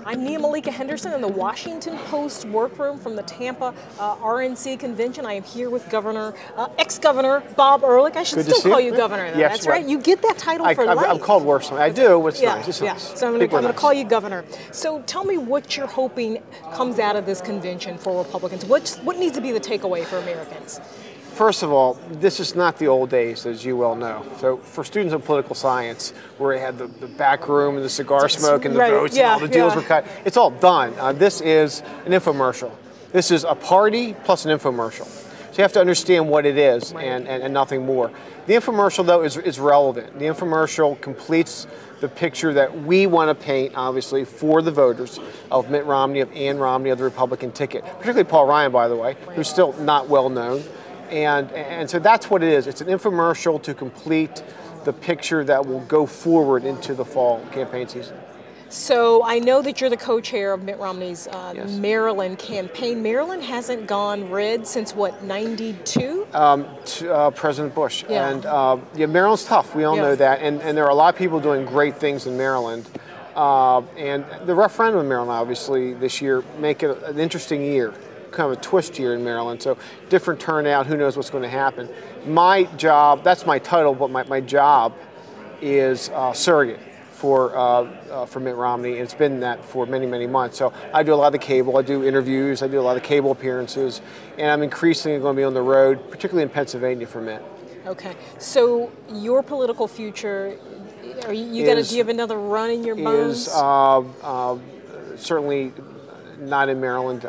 I'm Henderson in the Washington Post workroom from the Tampa RNC convention. I am here with ex-Governor Bob Ehrlich. I should still call you Governor, though. Yes, that's right. You get that title for life. I'm called worse. I do. It's nice. It's nice. So I'm going to call you Governor. So tell me what you're hoping comes out of this convention for Republicans. What needs to be the takeaway for Americans? First of all, this is not the old days, as you well know. So for students of political science, where they had the back room and the cigar smoke and the votes and all the deals were cut, it's all done. This is an infomercial. This is a party plus an infomercial. So you have to understand what it is and nothing more. The infomercial, though, is relevant. The infomercial completes the picture that we want to paint, obviously, for the voters of Mitt Romney, of Ann Romney, of the Republican ticket, particularly Paul Ryan, by the way, who's still not well known. And so that's what it is. It's an infomercial to complete the picture that will go forward into the fall campaign season. So I know that you're the co-chair of Mitt Romney's Maryland campaign. Maryland hasn't gone red since, what, 92? President Bush. Yeah. And Maryland's tough. We all know that. And there are a lot of people doing great things in Maryland. And the referendum in Maryland, obviously, this year, make it an interesting year. Kind of a twist year in Maryland, so different turnout, who knows what's going to happen. My job, that's my title, but my job is surrogate for Mitt Romney, and it's been that for many, many months. So I do a lot of the cable, I do interviews, I do a lot of cable appearances, and I'm increasingly going to be on the road, particularly in Pennsylvania for Mitt. Okay, so your political future, do you have another run in your bones? Certainly not in Maryland.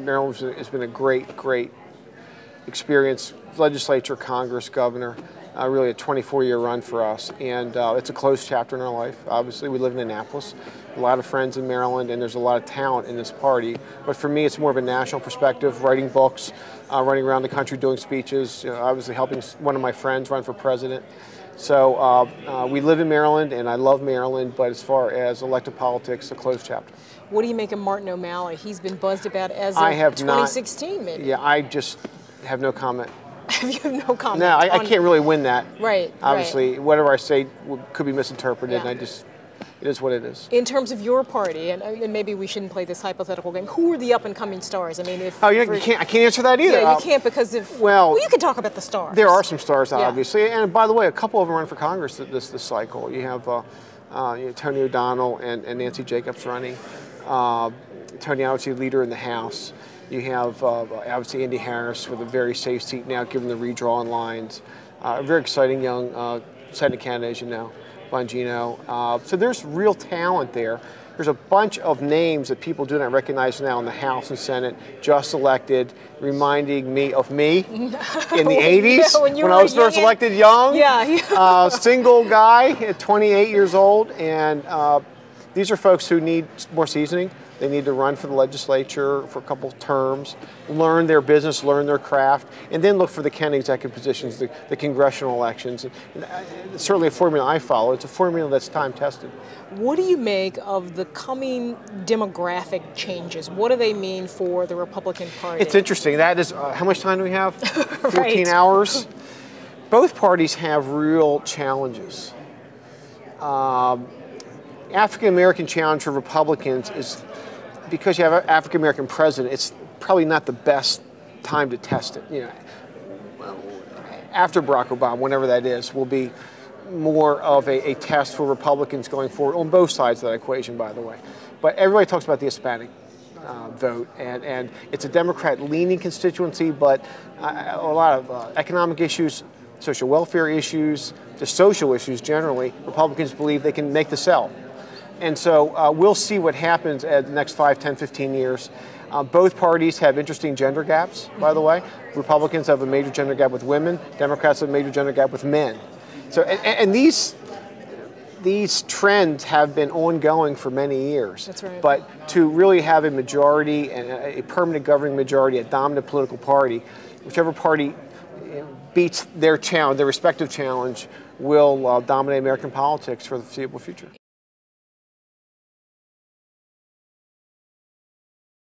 Maryland has been a great, great experience. Legislature, Congress, Governor, really a 24-year run for us. And it's a closed chapter in our life. Obviously, we live in Annapolis. A lot of friends in Maryland, and there's a lot of talent in this party. But for me, it's more of a national perspective, writing books, running around the country doing speeches, obviously helping one of my friends run for president. So we live in Maryland, and I love Maryland, but as far as elected politics, a closed chapter. What do you make of Martin OMalley? He's been buzzed about as of 2016, maybe. Yeah, I just have no comment. Have you no comment? No, I can't really win that. Right. Obviously, whatever I say could be misinterpreted, and it is what it is. In terms of your party, and maybe we shouldn't play this hypothetical game, who are the up-and-coming stars? I mean, I can't answer that either. Yeah, you can't because well, you can talk about the stars. There are some stars, obviously, and by the way, a couple of them run for Congress this cycle. You have Tony O'Donnell and Nancy Jacobs running. Tony, obviously, leader in the House. You have, obviously, Andy Harris with a very safe seat now, given the redraw in lines. A very exciting young Senate candidate, as you know, Bongino. So there's real talent there. There's a bunch of names that people do not recognize now in the House and Senate, just elected, reminding me of me in the 80s when I was first elected, young, single guy at 28 years old. And these are folks who need more seasoning. They need to run for the legislature for a couple of terms, learn their business, learn their craft, and then look for the county executive positions, the congressional elections. And certainly a formula I follow. It's a formula that's time-tested. What do you make of the coming demographic changes? What do they mean for the Republican Party? It's interesting. That is, how much time do we have? 14 hours. Both parties have real challenges. African-American challenge for Republicans is, because you have an African-American president, it's probably not the best time to test it. After Barack Obama, whenever that is, will be more of a test for Republicans going forward on both sides of that equation, by the way. But everybody talks about the Hispanic vote, and it's a Democrat-leaning constituency, but a lot of economic issues, social welfare issues, just social issues generally, Republicans believe they can make the sell. And so we'll see what happens at the next 5, 10, 15 years. Both parties have interesting gender gaps, by the way. Republicans have a major gender gap with women. Democrats have a major gender gap with men. So, and these trends have been ongoing for many years. That's right. But to really have a majority, and a permanent governing majority, a dominant political party, whichever party beats their challenge, their respective challenge, will dominate American politics for the foreseeable future.